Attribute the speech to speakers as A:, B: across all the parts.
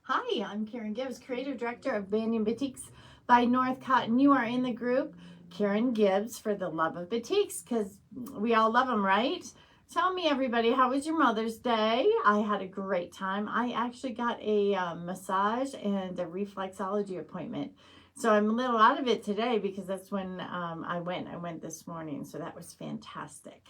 A: Hi, I'm Karen Gibbs, Creative Director of Banyan Boutiques by North Cotton. You are in the group Karen Gibbs for the love of boutiques because we all love them, right? Tell me, everybody, how was your Mother's Day? I had a great time. I actually got a massage and a reflexology appointment. So I'm a little out of it today because that's when I went. I went this morning, so that was fantastic.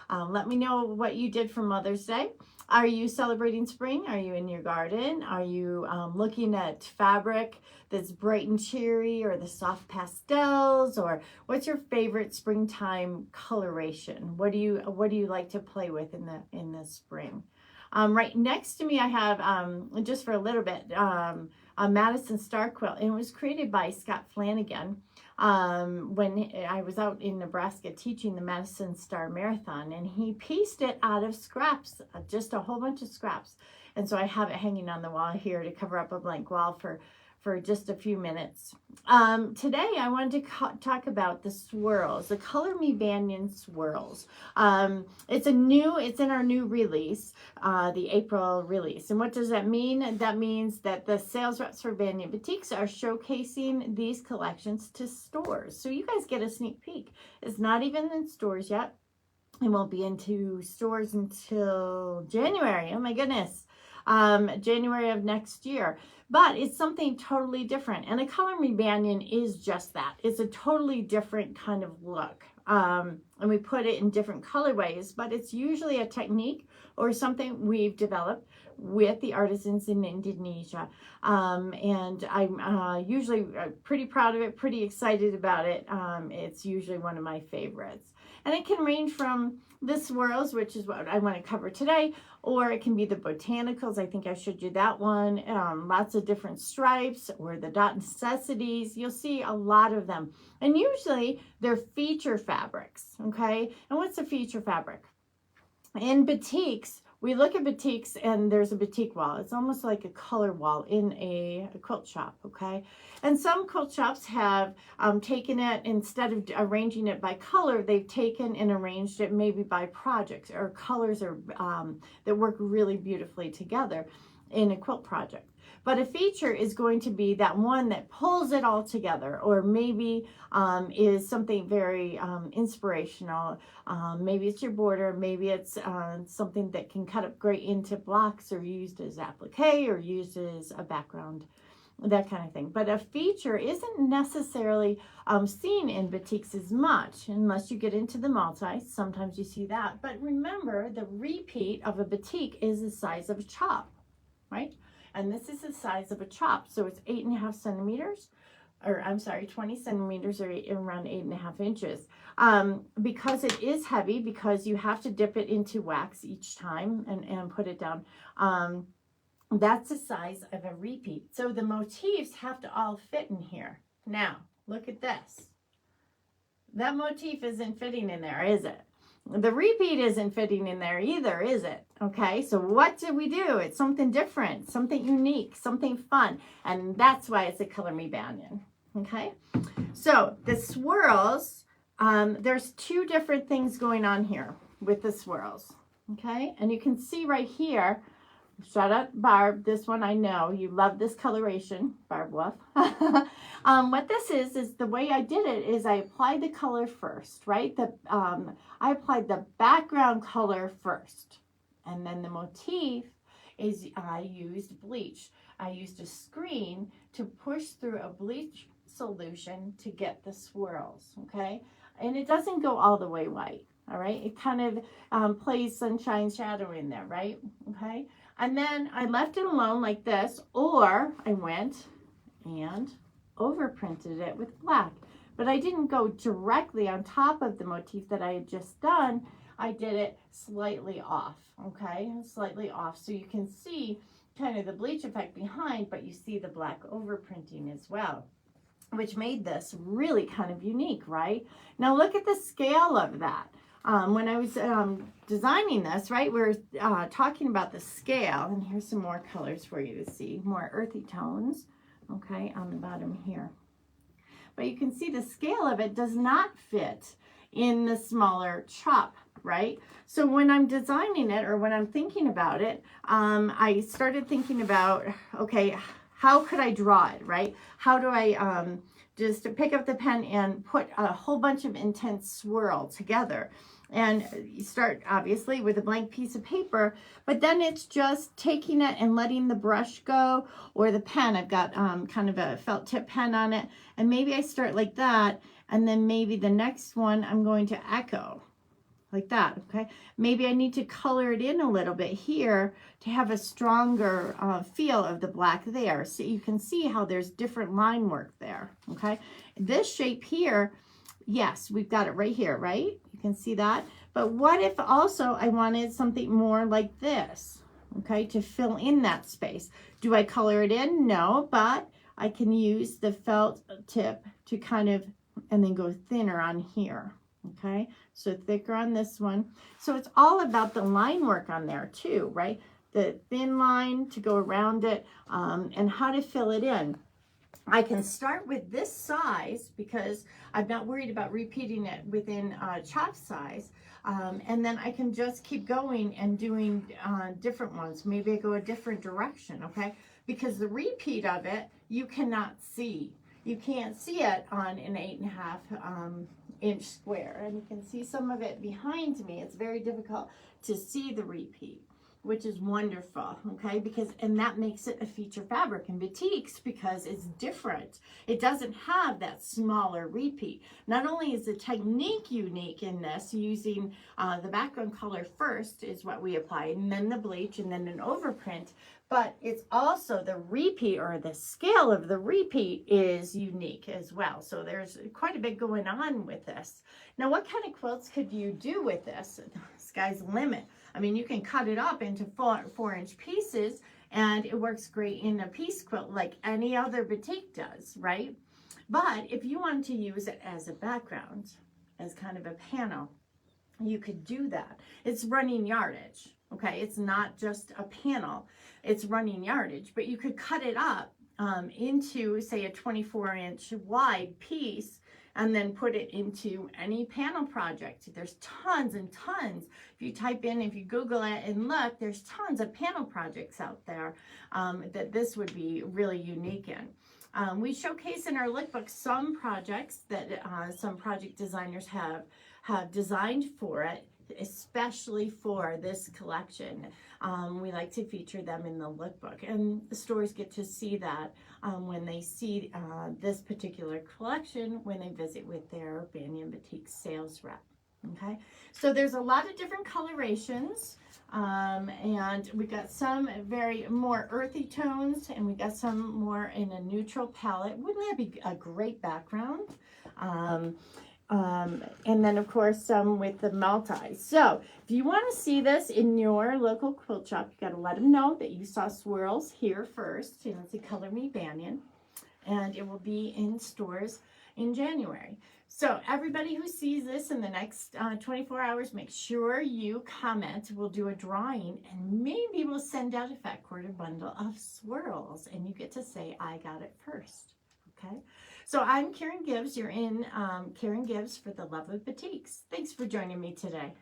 A: Let me know what you did for Mother's Day. Are you celebrating spring? Are you in your garden? Are you looking at fabric that's bright and cheery, or the soft pastels, or what's your favorite springtime coloration? What do you like to play with in the spring? Right next to me, I have just for a little bit a Madison Star quilt, and it was created by Scott Flanagan when I was out in Nebraska teaching the Madison Star Marathon, and he pieced it out of scraps, just a whole bunch of scraps. And so I have it hanging on the wall here to cover up a blank wall for just a few minutes. Today I wanted to talk about the swirls, the Color Me Banyan swirls. It's in our new release, the April release. And what does that mean? That means that the sales reps for Banyan Boutiques are showcasing these collections to stores. So you guys get a sneak peek. It's not even in stores yet. It won't be into stores until January. Oh my goodness. January of next year. But it's something totally different. And a Color Me Banyan is just that. It's a totally different kind of look. And we put it in different colorways, but it's usually a technique or something we've developed with the artisans in Indonesia. And I'm usually pretty proud of it, pretty excited about it. It's usually one of my favorites. And it can range from the swirls, which is what I want to cover today, or it can be the botanicals. I think I showed you that one. Lots of different stripes, or the dot necessities. You'll see a lot of them. And usually they're feature fabrics, okay? And what's a feature fabric? In boutiques, we look at boutiques and there's a boutique wall. It's almost like a color wall in a quilt shop, okay? And some quilt shops have taken it, instead of arranging it by color, they've taken and arranged it maybe by projects or colors or that work really beautifully together in a quilt project. But a feature is going to be that one that pulls it all together, or maybe is something very inspirational. Maybe it's your border, maybe it's something that can cut up great into blocks, or used as applique, or used as a background, that kind of thing. But a feature isn't necessarily seen in boutiques as much, unless you get into the multi. Sometimes you see that. But remember, the repeat of a boutique is the size of a chop, right? And this is the size of a chop. So it's 8.5 centimeters, or I'm sorry, 20 centimeters, or around 8.5 inches. Because it is heavy, because you have to dip it into wax each time and put it down. That's the size of a repeat. So the motifs have to all fit in here. Now, look at this. That motif isn't fitting in there, is it? The repeat isn't fitting in there either, is it? Okay, so what did we do? It's something different, something unique, something fun. And that's why it's a Color Me Banyan. Okay, so the swirls, there's two different things going on here with the swirls. Okay, and you can see right here, shout out Barb, this one I know, you love this coloration, Barb Wolf. What this is the way I did it is I applied the color first, right? I applied the background color first, and then the motif is I used bleach. I used a screen to push through a bleach solution to get the swirls, okay? And it doesn't go all the way white, all right? It kind of plays sunshine shadow in there, right? Okay. And then I left it alone like this, or I went and overprinted it with black. But I didn't go directly on top of the motif that I had just done. I did it slightly off, okay? Slightly off, so you can see kind of the bleach effect behind, but you see the black overprinting as well, which made this really kind of unique, right? Now look at the scale of that. When I was designing this, right, we're talking about the scale, and here's some more colors for you to see, more earthy tones, okay, on the bottom here. But you can see the scale of it does not fit in the smaller chop right? So when I'm designing it or when I'm thinking about it, I started thinking about, okay, how could I draw it, right? How do I just pick up the pen and put a whole bunch of intense swirl together? And you start obviously with a blank piece of paper, but then it's just taking it and letting the brush go, or the pen. I've got kind of a felt tip pen on it, and maybe I start like that, and then maybe the next one I'm going to echo like that, okay? Maybe I need to color it in a little bit here to have a stronger feel of the black there. So you can see how there's different line work there, okay? This shape here, yes, we've got it right here, right? You can see that. But what if also I wanted something more like this, okay, to fill in that space? Do I color it in? No, but I can use the felt tip to kind of, and then go thinner on here. Okay, so thicker on this one. So it's all about the line work on there too, right? The thin line to go around it, and how to fill it in. I can start with this size because I'm not worried about repeating it within chalk size. And then I can just keep going and doing different ones. Maybe I go a different direction, okay? Because the repeat of it, you cannot see. You can't see it on an 8.5 inch square. And you can see some of it behind me. It's very difficult to see the repeat, which is wonderful, okay? Because, and that makes it a feature fabric in batiks because it's different. It doesn't have that smaller repeat. Not only is the technique unique in this, using the background color first is what we apply, and then the bleach, and then an overprint, but it's also the repeat, or the scale of the repeat is unique as well. So there's quite a bit going on with this. Now, what kind of quilts could you do with this? Sky's the limit. I mean, you can cut it up into 4-inch pieces, and it works great in a piece quilt like any other batik does, right? But if you want to use it as a background, as kind of a panel, you could do that. It's running yardage, okay? It's not just a panel, it's running yardage, but you could cut it up into, say, a 24-inch wide piece, and then put it into any panel project. There's tons and tons. If you type in, if you Google it and look, there's tons of panel projects out there that this would be really unique in. We showcase in our lookbook some projects that some project designers have designed for it, especially for this collection. We like to feature them in the lookbook, and the stores get to see that when they see this particular collection when they visit with their Banyan Batik sales rep. Okay, so there's a lot of different colorations, and we got some very more earthy tones, and we got some more in a neutral palette. Wouldn't that be a great background? And then of course some with the multi. So if you want to see this in your local quilt shop, you got to let them know that you saw swirls here first. You know, it's a Color Me Banyan, and it will be in stores in January. So everybody who sees this in the next 24 hours, make sure you comment. We'll do a drawing, and maybe we'll send out a fat quarter bundle of swirls, and you get to say, I got it first. Okay, so I'm Karen Gibbs. You're in Karen Gibbs for the Love of Batiks. Thanks for joining me today.